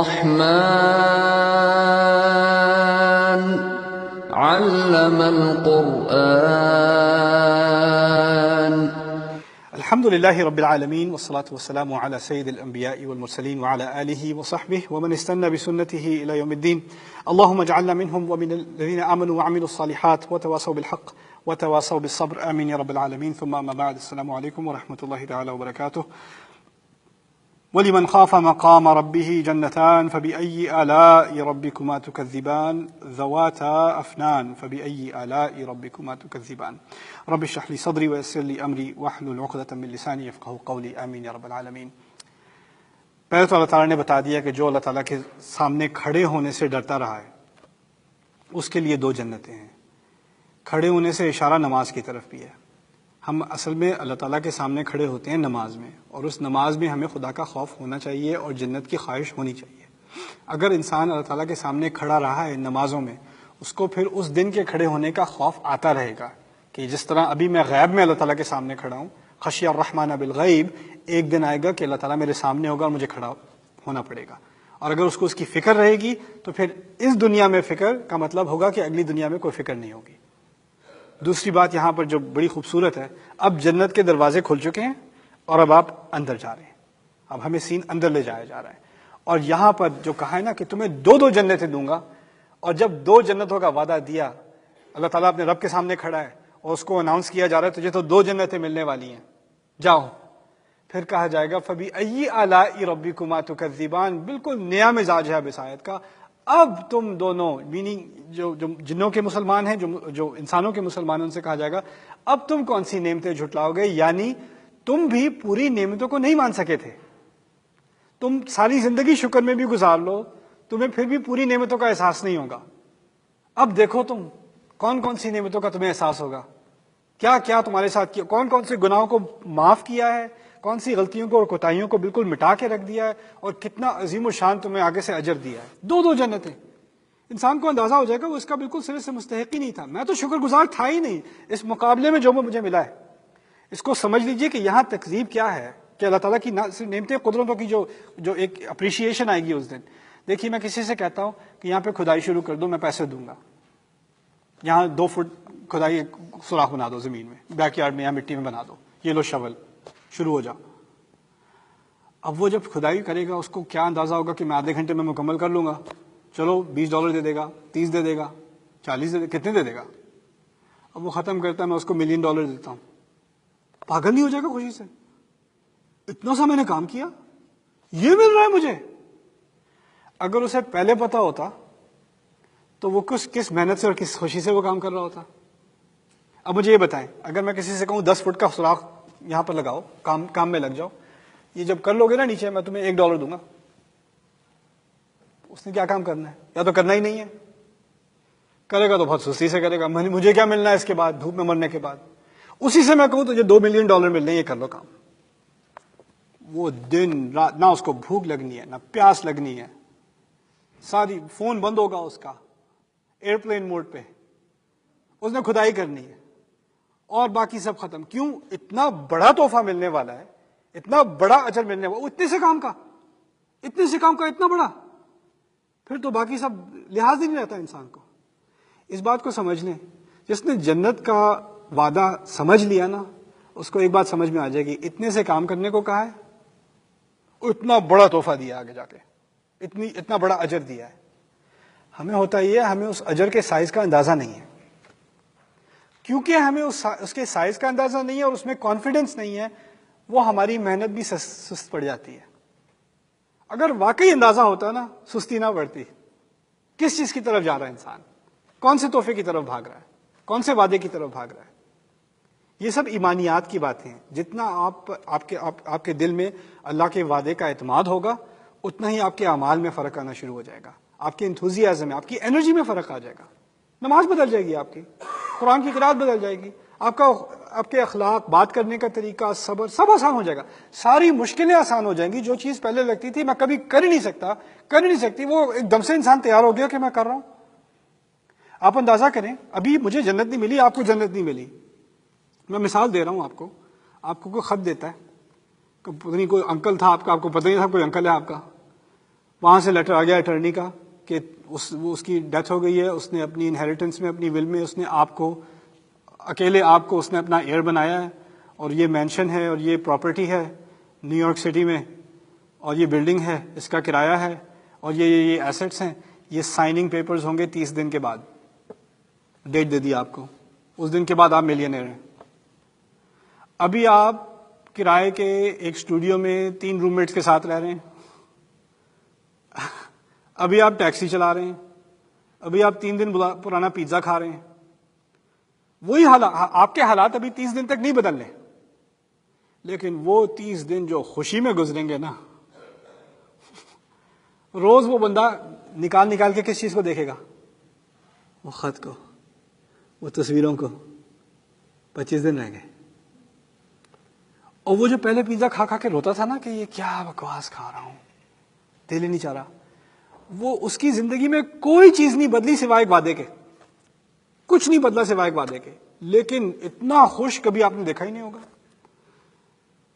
الرحمن علم القرآن. الحمد لله رب العالمين والصلاة والسلام على سيد الأنبياء والمرسلين وعلى آله وصحبه ومن استنى بسنته إلى يوم الدين. اللهم اجعلنا منهم ومن الذين آمنوا وعملوا الصالحات وتواصوا بالحق وتواصوا بالصبر آمين يا رب العالمين. ثم أما بعد، السلام عليكم ورحمة الله تعالى وبركاته. ولمن خاف مقام ربه جنتان فبأي آلاء ربكما تكذبان ذواتا أفنان فبأي آلاء ربكما تكذبان. رب اشرح لي صدري ويسر لي أمري واحلل عقدة من لساني يفقهوا قولي آمين يا رب العالمین. پہلے تو اللہ تعالیٰ نے بتا دیا کہ جو اللہ تعالیٰ کے سامنے کھڑے ہونے سے ڈرتا رہا ہے اس کے لیے 2 جنتیں ہیں. کھڑے ہونے سے اشارہ نماز کی طرف بھی ہے. ہم اصل میں اللہ تعالیٰ کے سامنے کھڑے ہوتے ہیں نماز میں، اور اس نماز میں ہمیں خدا کا خوف ہونا چاہیے اور جنت کی خواہش ہونی چاہیے. اگر انسان اللہ تعالیٰ کے سامنے کھڑا رہا ہے نمازوں میں، اس کو پھر اس دن کے کھڑے ہونے کا خوف آتا رہے گا کہ جس طرح ابھی میں غیب میں اللہ تعالیٰ کے سامنے کھڑا ہوں، خشی الرحمن بالغیب، ایک دن آئے گا کہ اللہ تعالیٰ میرے سامنے ہوگا اور مجھے کھڑا ہونا پڑے گا. اور اگر اس کو اس کی فکر رہے گی تو پھر اس دنیا میں فکر کا مطلب ہوگا کہ اگلی دنیا میں کوئی فکر نہیں ہوگی. دوسری بات یہاں پر جو بڑی خوبصورت ہے، اب جنت کے دروازے کھل چکے ہیں اور اب آپ اندر جا رہے ہیں. اب ہمیں سین اندر لے جایا جا رہا ہے. اور یہاں پر جو کہا ہے نا کہ تمہیں 2 جنتیں دوں گا، اور جب 2 جنتوں کا وعدہ دیا، اللہ تعالیٰ اپنے رب کے سامنے کھڑا ہے اور اس کو اناؤنس کیا جا رہا ہے تجھے تو 2 جنتیں ملنے والی ہیں، جاؤ. پھر کہا جائے گا فَبِأَيِّ آلَاءِ رَبِّكُمَا تُكَذِّبَانِ. بالکل نیا مزاج ہے اب اس آیت کا. اب تم دونوں، میننگ جو جنوں کے مسلمان ہیں، جو انسانوں کے مسلمان ہیں، ان سے کہا جائے گا اب تم کون سی نعمتیں جھٹلاؤ گے. یعنی تم بھی پوری نعمتوں کو نہیں مان سکے تھے. تم ساری زندگی شکر میں بھی گزار لو، تمہیں پھر بھی پوری نعمتوں کا احساس نہیں ہوگا. اب دیکھو تم کون کون سی نعمتوں کا تمہیں احساس ہوگا، کیا کیا تمہارے ساتھ کیا، کون کون سے گناہوں کو معاف کیا ہے، کون سی غلطیوں کو اور کوتاہیوں کو بالکل مٹا کے رکھ دیا ہے، اور کتنا عظیم الشان تمہیں آگے سے اجر دیا ہے. 2 جنتیں. انسان کو اندازہ ہو جائے گا وہ اس کا بالکل سرے سے مستحق ہی نہیں تھا. میں تو شکر گزار تھا ہی نہیں اس مقابلے میں جو مجھے ملا ہے. اس کو سمجھ لیجئے کہ یہاں تکذیب کیا ہے کہ اللہ تعالیٰ کی نعمتیں، قدرتوں کی جو ایک اپریشیشن آئے گی اس دن. دیکھیے میں کسی سے کہتا ہوں کہ یہاں پہ کھدائی شروع کر دو، میں پیسے دوں گا. یہاں 2 فٹ کھدائی سوراخ بنا دو زمین میں، بیک یارڈ میں یا مٹی میں بنا دو، یہ لو شول، شروع ہو جا. اب وہ جب کھدائی کرے گا اس کو کیا اندازہ ہوگا کہ میں آدھے گھنٹے میں مکمل کر لوں گا. چلو $20 دے دے گا، 30 دے دے گا، 40 دے دے، کتنے دے دے گا. اب وہ ختم کرتا ہے، میں اس کو $1 ملین دیتا ہوں. پاگل نہیں ہو جائے گا خوشی سے؟ اتنا سا میں نے کام کیا، یہ مل رہا ہے مجھے. اگر اسے پہلے پتا ہوتا تو وہ کس محنت سے اور کس خوشی سے وہ کام کر رہا ہوتا. اب مجھے یہ بتائیں، اگر میں کسی سے کہوں 10 فٹ کا سوراخ یہاں پر لگاؤ، کام میں لگ جاؤ، یہ جب کر لو گے نا نیچے، میں تمہیں $1 دوں گا. اس نے کیا کام کرنا ہے؟ یا تو کرنا ہی نہیں ہے، کرے گا تو بہت سستی سے کرے گا. مجھے کیا ملنا ہے اس کے بعد، دھوپ میں مرنے کے بعد. اسی سے میں کہوں تجھے $2 ملین ملنے ہیں، یہ کر لو کام. وہ دن رات نہ اس کو بھوک لگنی ہے نہ پیاس لگنی ہے، ساری فون بند ہوگا اس کا، ایئرپلین موڈ پہ. اس نے کھدائی کرنی ہے اور باقی سب ختم. کیوں؟ اتنا بڑا تحفہ ملنے والا ہے، اتنا بڑا اجر ملنے والا، اتنے سے کام کا اتنا بڑا، پھر تو باقی سب لحاظ ہی نہیں رہتا انسان کو. اس بات کو سمجھ لیں، جس نے جنت کا وعدہ سمجھ لیا نا، اس کو ایک بات سمجھ میں آ جائے گی، اتنے سے کام کرنے کو کہا ہے، اتنا بڑا تحفہ دیا آگے جا کے، اتنا بڑا اجر دیا ہے. ہمیں ہوتا یہ ہے، ہمیں اس اجر کے سائز کا اندازہ نہیں ہے. کیونکہ ہمیں اس کے سائز کا اندازہ نہیں ہے اور اس میں کانفیڈنس نہیں ہے، وہ ہماری محنت بھی سست پڑ جاتی ہے. اگر واقعی اندازہ ہوتا نا، سستی نہ پڑتی. کس چیز کی طرف جا رہا ہے انسان، کون سے تحفے کی طرف بھاگ رہا ہے، کون سے وعدے کی طرف بھاگ رہا ہے. یہ سب ایمانیات کی باتیں ہیں. جتنا آپ کے دل میں اللہ کے وعدے کا اعتماد ہوگا، اتنا ہی آپ کے اعمال میں فرق آنا شروع ہو جائے گا. آپ کے انتھوزیازم میں، آپ کی انرجی میں فرق آ جائے گا. نماز بدل جائے گی، آپ کی قرآن کی قرات بدل جائے گی، آپ کے اخلاق، بات کرنے کا طریقہ، صبر، سب آسان ہو جائے گا. ساری مشکلیں آسان ہو جائیں گی. جو چیز پہلے لگتی تھی میں کبھی کر ہی نہیں سکتی، وہ ایک دم سے انسان تیار ہو گیا کہ میں کر رہا ہوں. آپ اندازہ کریں، ابھی مجھے جنت نہیں ملی، آپ کو جنت نہیں ملی. میں مثال دے رہا ہوں آپ کو کوئی خط دیتا ہے، پتہ نہیں کوئی انکل تھا آپ کا، آپ کو پتہ نہیں تھا کوئی انکل ہے آپ کا، وہاں سے لیٹر آ گیا اٹرنی کا کہ اس کی ڈیتھ ہو گئی ہے، اس نے اپنی انہیریٹنس میں، اپنی ول میں اس نے آپ کو اکیلے آپ کو اس نے اپنا ایئر بنایا ہے، اور یہ مینشن ہے اور یہ پراپرٹی ہے نیو یارک سٹی میں، اور یہ بلڈنگ ہے، اس کا کرایہ ہے، اور یہ ایسٹس ہیں، یہ سائننگ پیپرز ہوں گے 30 دن کے بعد، ڈیٹ دے دی آپ کو، اس دن کے بعد آپ ملینئر ہیں۔ ابھی آپ کرائے کے ایک اسٹوڈیو میں 3 روم میٹس کے ساتھ رہ رہے ہیں، ابھی آپ ٹیکسی چلا رہے ہیں، ابھی آپ 3 دن پرانا پیزا کھا رہے ہیں، وہی حالات، آپ کے حالات ابھی 30 دن تک نہیں بدلنے، لیکن وہ 30 دن جو خوشی میں گزریں گے نا، روز وہ بندہ نکال کے کس چیز کو دیکھے گا؟ وہ خط کو، وہ تصویروں کو۔ 25 دن رہ گئے، اور وہ جو پہلے پیزا کھا کے روتا تھا نا کہ یہ کیا بکواس کھا رہا ہوں، دل ہی نہیں چاہ رہا، وہ اس کی زندگی میں کوئی چیز نہیں بدلی سوائے ایک وعدے کے، کچھ نہیں بدلا سوائے ایک وعدے کے، لیکن اتنا خوش کبھی آپ نے دیکھا ہی نہیں ہوگا۔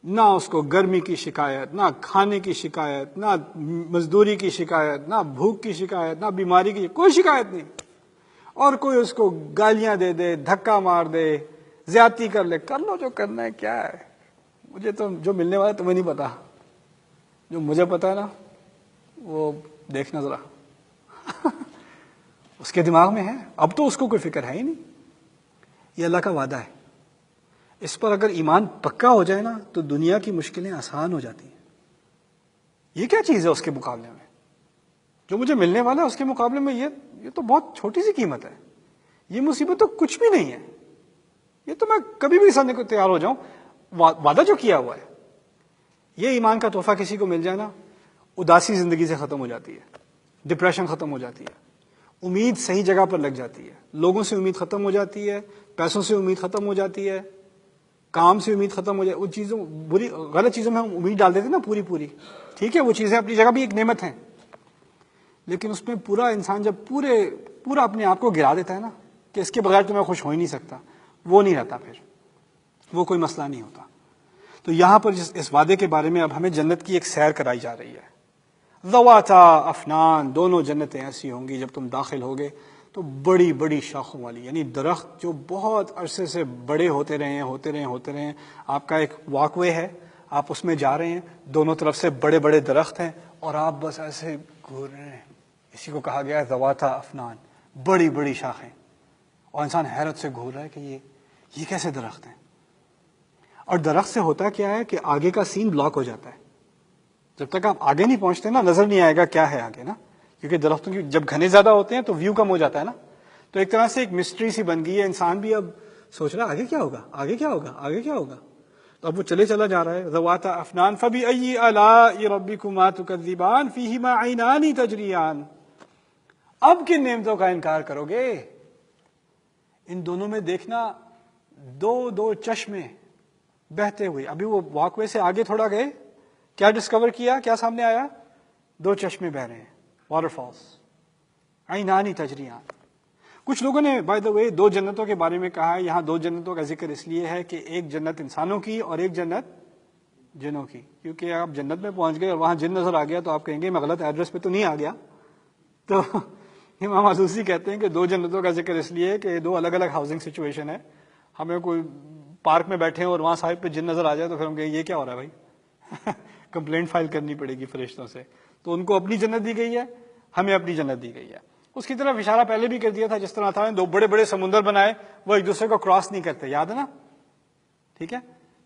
نہ اس کو گرمی کی شکایت، نہ کھانے کی شکایت، نہ مزدوری کی شکایت، نہ بھوک کی شکایت، نہ بیماری کی، کوئی شکایت نہیں، اور کوئی اس کو گالیاں دے دے، دھکا مار دے، زیادتی کر لے، کر لو جو کرنا ہے، کیا ہے، مجھے تو جو ملنے والا تمہیں نہیں پتا، جو مجھے پتا ہے نا وہ دیکھنا ذرا اس کے دماغ میں ہے، اب تو اس کو کوئی فکر ہے ہی نہیں۔ یہ اللہ کا وعدہ ہے، اس پر اگر ایمان پکا ہو جائے نا تو دنیا کی مشکلیں آسان ہو جاتی ہیں۔ یہ کیا چیز ہے اس کے مقابلے میں؟ جو مجھے ملنے والا ہے اس کے مقابلے میں یہ تو بہت چھوٹی سی قیمت ہے، یہ مصیبت تو کچھ بھی نہیں ہے، یہ تو میں کبھی بھی سننے کو تیار ہو جاؤں، وعدہ جو کیا ہوا ہے۔ یہ ایمان کا تحفہ کسی کو مل جائے نا، اداسی زندگی سے ختم ہو جاتی ہے، ڈپریشن ختم ہو جاتی ہے، امید صحیح جگہ پر لگ جاتی ہے، لوگوں سے امید ختم ہو جاتی ہے، پیسوں سے امید ختم ہو جاتی ہے، کام سے امید ختم ہو جائے، ان چیزوں غلط چیزوں میں ہم امید ڈال دیتے نا پوری، ٹھیک ہے وہ چیزیں اپنی جگہ بھی ایک نعمت ہیں، لیکن اس میں پورا انسان جب پورا اپنے آپ کو گرا دیتا ہے نا کہ اس کے بغیر تو میں خوش ہو ہی نہیں سکتا، وہ نہیں رہتا، پھر وہ کوئی مسئلہ نہیں ہوتا۔ تو یہاں پر اس وعدے کے بارے میں اب ہمیں جنت کی ایک سیر کرائی جا رہی ہے۔ ذواتا افنان، دونوں جنتیں ایسی ہوں گی جب تم داخل ہوگے تو بڑی بڑی شاخوں والی، یعنی درخت جو بہت عرصے سے بڑے ہوتے رہے، آپ کا ایک واک وے ہے، آپ اس میں جا رہے ہیں، دونوں طرف سے بڑے بڑے درخت ہیں، اور آپ بس ایسے گھور رہے ہیں، اسی کو کہا گیا ہے ذواتا افنان، بڑی بڑی شاخیں، اور انسان حیرت سے گھور رہا ہے کہ یہ کیسے درخت ہیں۔ اور درخت سے ہوتا کیا ہے کہ آگے کا سین بلاک ہو جاتا ہے، جب تک آپ آگے نہیں پہنچتے نا نظر نہیں آئے گا کیا ہے آگے نا، کیونکہ درختوں کی جب گھنے زیادہ ہوتے ہیں تو ویو کم ہو جاتا ہے نا، تو ایک طرح سے ایک مسٹری سی بن گئی ہے، انسان بھی اب سوچ رہا آگے کیا ہوگا، آگے کیا ہوگا، آگے کیا ہوگا، تو اب وہ چلا جا رہا ہے۔ ذواتا افنان فبأي آلاء ربكما تكذبان فيهما عينان تجريان، اب کن نعمتوں کا انکار کرو گے؟ ان دونوں میں دیکھنا دو چشمے بہتے ہوئے، ابھی وہ واک وے سے آگے تھوڑا گئے، کیا ڈسکور کیا، کیا سامنے آیا؟ 2 چشمے بہ رہے ہیں، واٹر فالز، عینانی تجریان۔ کچھ لوگوں نے بائی دا وے 2 جنتوں کے بارے میں کہا ہے، یہاں 2 جنتوں کا ذکر اس لیے ہے کہ ایک جنت انسانوں کی اور ایک جنت جنوں کی، کیونکہ آپ جنت میں پہنچ گئے اور وہاں جن نظر آ گیا تو آپ کہیں گے میں غلط ایڈریس پہ تو نہیں آ گیا، تو امام آلوسی کہتے ہیں کہ 2 جنتوں کا ذکر اس لیے کہ 2 الگ الگ ہاؤسنگ سچویشن ہے، ہمیں کوئی پارک میں بیٹھے ہیں اور وہاں صاحب پہ جن نظر آ جائے تو پھر ہم کہیں یہ کیا ہو رہا ہے بھائی، کمپلینٹ فائل کرنی پڑے گی فرشتوں سے، تو ان کو اپنی جنت دی گئی ہے، ہمیں اپنی جنت دی گئی ہے۔ اس کی طرف اشارہ پہلے بھی کر دیا تھا، جس طرح تھا 2 بڑے بڑے سمندر بنائے، وہ ایک دوسرے کو کراس نہیں کرتے، یاد ہے نا، ٹھیک ہے،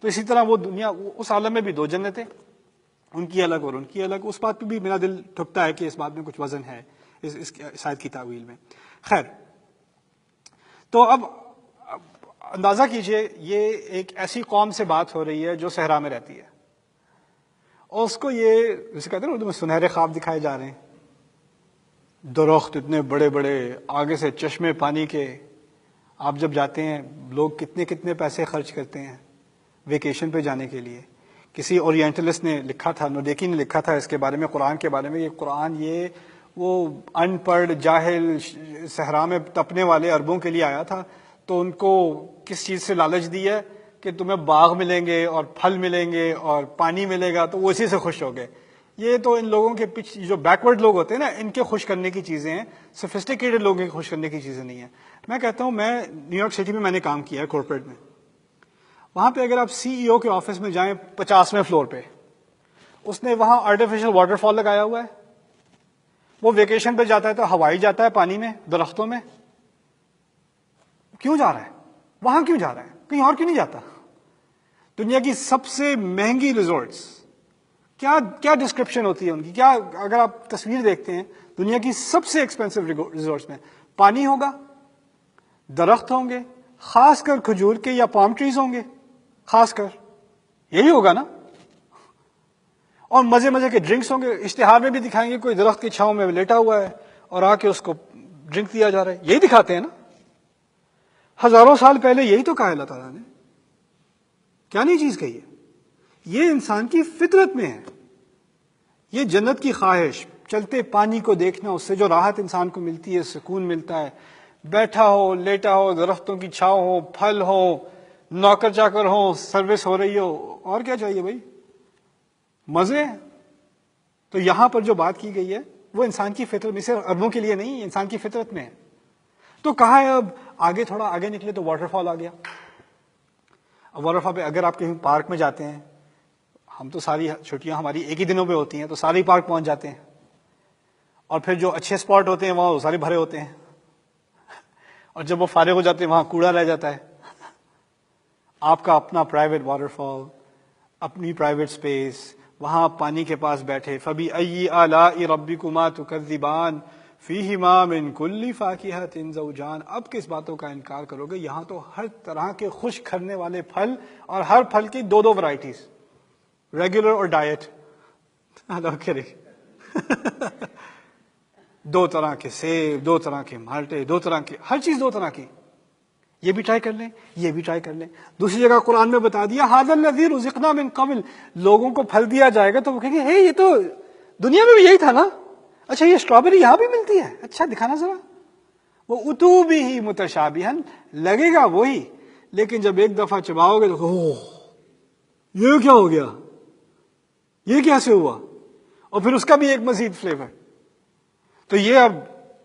تو اسی طرح وہ دنیا، اس عالم میں بھی 2 جنتیں، ان کی الگ اور ان کی الگ، اس بات پہ بھی میرا دل ٹھکتا ہے کہ اس بات میں کچھ وزن ہے اس آیت کی تاویل میں۔ خیر، تو اب اندازہ کیجئے یہ ایک ایسی قوم سے بات ہو رہی ہے جو صحرا میں رہتی ہے، اور اس کو یہ جسے کہتے ہیں نا اردو میں سنہرے خواب دکھائے جا رہے ہیں، درخت اتنے بڑے بڑے، آگے سے چشمے پانی کے، آپ جب جاتے ہیں لوگ کتنے پیسے خرچ کرتے ہیں ویکیشن پہ جانے کے لیے۔ کسی اورینٹلسٹ نے لکھا تھا، نودیکی نے لکھا تھا اس کے بارے میں، قرآن کے بارے میں، یہ قرآن وہ ان پڑھ جاہل صحرا میں تپنے والے عربوں کے لیے آیا تھا، تو ان کو کس چیز سے لالچ دی ہے کہ تمہیں باغ ملیں گے اور پھل ملیں گے اور پانی ملے گا، تو وہ اسی سے خوش ہو گئے، یہ تو ان لوگوں کے جو بیکورڈ لوگ ہوتے ہیں نا، ان کے خوش کرنے کی چیزیں ہیں، سوفسٹیکیٹڈ لوگوں کے خوش کرنے کی چیزیں نہیں ہیں. میں کہتا ہوں، میں نیو یارک سٹی میں نے کام کیا ہے کارپوریٹ میں. وہاں پہ اگر آپ CEO کے آفس میں جائیں 50ویں فلور پہ، اس نے وہاں آرٹیفیشل واٹر فال لگایا ہوا ہے. وہ ویکیشن پہ جاتا ہے تو ہوائی جاتا ہے پانی میں، درختوں میں. کیوں جا رہا ہے وہاں؟ کیوں جا رہا ہے؟ کہیں اور کیوں نہیں جاتا؟ دنیا کی سب سے مہنگی ریزورٹس، کیا ڈسکرپشن ہوتی ہے ان کی؟ کیا اگر آپ تصویر دیکھتے ہیں دنیا کی سب سے ایکسپینسو ریزورٹس میں، پانی ہوگا، درخت ہوں گے، خاص کر کھجور کے یا پام ٹریز ہوں گے، خاص کر یہی ہوگا نا. اور مزے مزے کے ڈرنکس ہوں گے. اشتہار میں بھی دکھائیں گے کوئی درخت کی چھاؤں میں لیٹا ہوا ہے اور آ کے اس کو ڈرنک دیا جا رہا ہے. یہی دکھاتے ہیں نا. ہزاروں سال پہلے یہی تو کہا اللہ تعالیٰ نے. کیا نہیں چیز کہی ہے؟ یہ انسان کی فطرت میں ہے. یہ جنت کی خواہش، چلتے پانی کو دیکھنا، اس سے جو راحت انسان کو ملتی ہے، سکون ملتا ہے، بیٹھا ہو، لیٹا ہو، درختوں کی چھاؤں ہو، پھل ہو، نوکر چاکر ہو، سروس ہو رہی ہو، اور کیا چاہیے بھائی؟ مزے. تو یہاں پر جو بات کی گئی ہے وہ انسان کی فطرت میں، صرف اربوں کے لیے نہیں، انسان کی فطرت میں ہے. تو کہا ہے اب آگے تھوڑا آگے نکلے تو واٹر فال آ گیا. اب واٹر فال پہ اگر آپ کہیں پارک میں جاتے ہیں، ہم تو ساری چھٹیاں ہماری ایک ہی دنوں پہ ہوتی ہیں تو سارے پارک پہنچ جاتے ہیں، اور پھر جو اچھے اسپاٹ ہوتے ہیں وہاں سارے بھرے ہوتے ہیں، اور جب وہ فارغ ہو جاتے ہیں وہاں کوڑا رہ جاتا ہے. آپ کا اپنا پرائیویٹ واٹر فال، اپنی پرائیویٹ اسپیس، وہاں پانی کے پاس بیٹھے. فَبِأَيِّ آلَاءِ رَبِّكُمَا تُكَذِّبَانِ فِيهِمَا مِن كُلِّ فَاكِهَةٍ زَوْجَانِ. اب کس باتوں کا انکار کرو گے؟ یہاں تو ہر طرح کے خوش کرنے والے پھل، اور ہر پھل کی دو ورائٹیز، ریگولر اور ڈائٹ. دو طرح کے سیب، دو طرح کے مالٹے، دو طرح کے ہر چیز، دو طرح کی. یہ بھی ٹرائی کر لیں، یہ بھی ٹرائی کر لیں. دوسری جگہ قرآن میں بتا دیا هَذَا الَّذِي رُزِقْنَا مِن قَبْلُ. لوگوں کو پھل دیا جائے گا تو وہ کہیں گے یہ تو دنیا میں بھی یہی تھا نا. اچھا یہ اسٹرابیری یہاں بھی ملتی ہے، اچھا دکھانا ذرا. وہ اتو بھی ہی متشابہن، لگے گا وہی، لیکن جب ایک دفعہ چباؤ گے تو یہ کیا ہو گیا، یہ کیسے ہوا، اور پھر اس کا بھی ایک مزید فلیور. تو یہ اب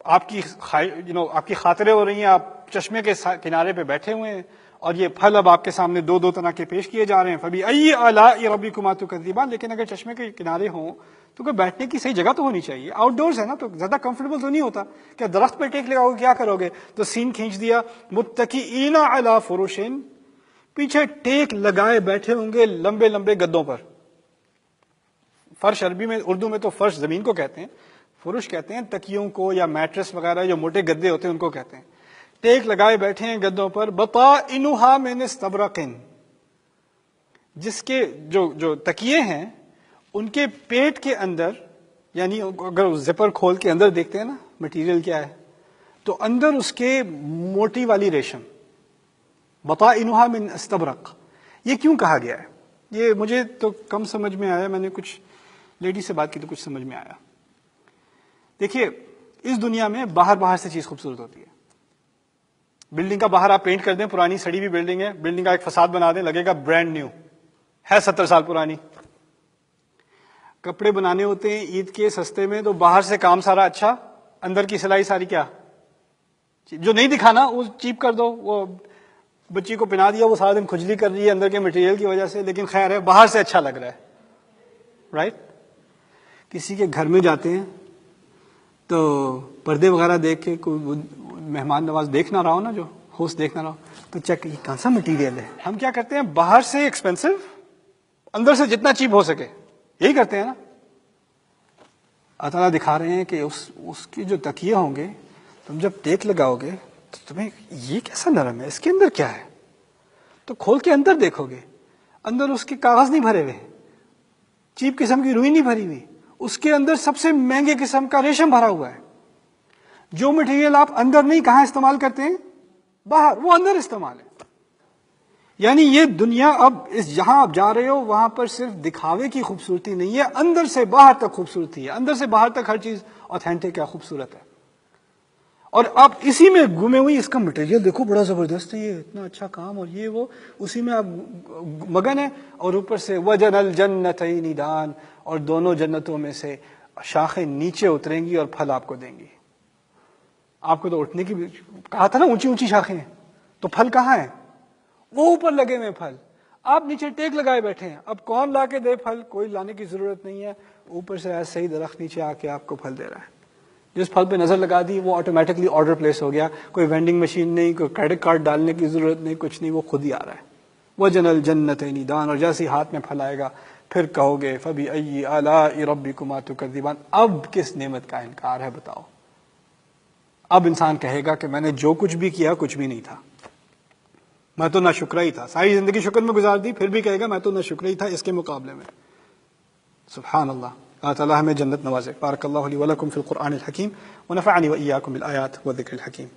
آپ کی خاطریں ہو رہی ہیں، آپ چشمے کے کنارے پہ بیٹھے ہوئے ہیں، اور یہ پھل اب آپ کے سامنے دو دو طرح کے پیش کیے جا رہے ہیں. فَبِأَيِّ آلَاءِ رَبِّكُمَا تُكَذِّبَانِ. لیکن اگر چشمے کے کنارے ہوں تو کوئی بیٹھنے کی صحیح جگہ تو ہونی چاہیے. آؤٹ ڈورز ہے نا، تو زیادہ کمفرٹیبل تو نہیں ہوتا. کیا درخت پہ ٹیک لگاؤ گے؟ کیا کرو گے؟ تو سین کھینچ دیا. متکئین علی فرش، پیچھے ٹیک لگائے بیٹھے ہوں گے لمبے لمبے گدوں پر. فرش عربی میں، اردو میں تو فرش زمین کو کہتے ہیں، فرش کہتے ہیں تکیوں کو، یا میٹرس وغیرہ جو موٹے گدے ہوتے ہیں ان کو کہتے ہیں. ٹیک لگائے بیٹھے ہیں گدوں پر. بطائنھا من استبرق، جس کے جو تکیے ہیں ان کے پیٹ کے اندر، یعنی اگر زپر کھول کے اندر دیکھتے ہیں نا مٹیریل کیا ہے، تو اندر اس کے موٹی والی ریشم. بطائنھا من استبرق. یہ کیوں کہا گیا ہے؟ یہ مجھے تو کم سمجھ میں آیا، میں نے کچھ لیڈی سے بات کی تو کچھ سمجھ میں آیا. دیکھیے اس دنیا میں باہر سے چیز خوبصورت ہوتی ہے. بلڈنگ کا باہر آپ پینٹ کر دیں، پرانی سڑی ہوئی بلڈنگ ہے، بلڈنگ کا ایک فساد بنا دیں، لگے گا برانڈ نیو ہے، 70 سال پرانی. کپڑے بنانے ہوتے ہیں عید کے سستے میں، تو باہر سے کام سارا اچھا، اندر کی سلائی ساری کیا، جو نہیں دکھانا وہ چیپ کر دو. وہ بچی کو پہنا دیا، وہ سارا دن کھجلی کر رہی ہے اندر کے مٹیریل کی وجہ سے، لیکن خیر ہے باہر سے اچھا لگ رہا ہے. رائٹ؟ کسی کے گھر میں جاتے ہیں تو پردے وغیرہ دیکھ کے، کوئی مہمان نواز دیکھ نہ رہا ہو نا، جو ہوسٹ دیکھ نہ رہا ہو، تو چیک یہ کون سا مٹیریل ہے. ہم کیا کرتے ہیں؟ باہر سے ایکسپینسو، اندر سے جتنا چیپ ہو سکے، یہی کرتے ہیں نا. اللہ تعالیٰ دکھا رہے ہیں کہ اس کے جو تکیے ہوں گے، تم جب ٹیک لگاؤ گے تو تمہیں یہ کیسا نرم ہے، اس کے اندر کیا ہے، تو کھول کے اندر دیکھو گے، اندر اس کے کاغذ نہیں بھرے ہوئے، چیپ قسم کی روئی نہیں بھری ہوئی، اس کے اندر سب سے مہنگے قسم کا ریشم بھرا ہوا ہے. جو مٹیریل آپ اندر نہیں کہاں استعمال کرتے ہیں؟ باہر، وہ اندر استعمال ہے. یعنی یہ دنیا اب جہاں آپ جا رہے ہو وہاں پر صرف دکھاوے کی خوبصورتی نہیں ہے، اندر سے باہر تک خوبصورتی ہے، اندر سے باہر تک ہر چیز اوتھینٹک ہے، خوبصورت ہے. اور آپ اسی میں گمے ہوئی، اس کا مٹیریل دیکھو بڑا زبردست ہے، یہ اتنا اچھا کام اور یہ وہ، اسی میں آپ مگن ہیں. اور اوپر سے وجن الجنتین دان، اور دونوں جنتوں میں سے شاخیں نیچے اتریں گی اور پھل آپ کو دیں گی. آپ کو تو اٹھنے کی کہا تھا نا اونچی اونچی شاخیں ہیں، تو پھل کہاں ہیں؟ وہ اوپر لگے ہوئے پھل، آپ نیچے ٹیک لگائے بیٹھے ہیں. اب کون لا کے دے پھل؟ کوئی لانے کی ضرورت نہیں ہے، اوپر سے ایسے ہی درخت نیچے آ کے آپ کو پھل دے رہا ہے. جس پھل پہ نظر لگا دی وہ آٹومیٹکلی آرڈر پلیس ہو گیا، کوئی وینڈنگ مشین نہیں، کوئی کریڈٹ کارڈ ڈالنے کی ضرورت نہیں، کچھ نہیں، وہ خود ہی آ رہا ہے. وجن الجنتین دان، اور جیسے ہی ہاتھ میں پھل آئے گا پھر کہو گے فبأی آلاء ربکما تکذبان، اب کس نعمت کا انکار ہے بتاؤ. اب انسان کہے گا کہ میں نے جو کچھ بھی کیا کچھ بھی نہیں تھا، میں تو ناشکرا ہی تھا، ساری زندگی شکر میں گزار دی، پھر بھی کہے گا میں تو ناشکرا ہی تھا اس کے مقابلے میں. سبحان اللہ. اللہ تعالیٰ ہمیں جنت نوازے. بارک اللہ لی ولکم فی القرآن الحکیم ونفعنی وإیاکم بالآیات والذکر الحکیم.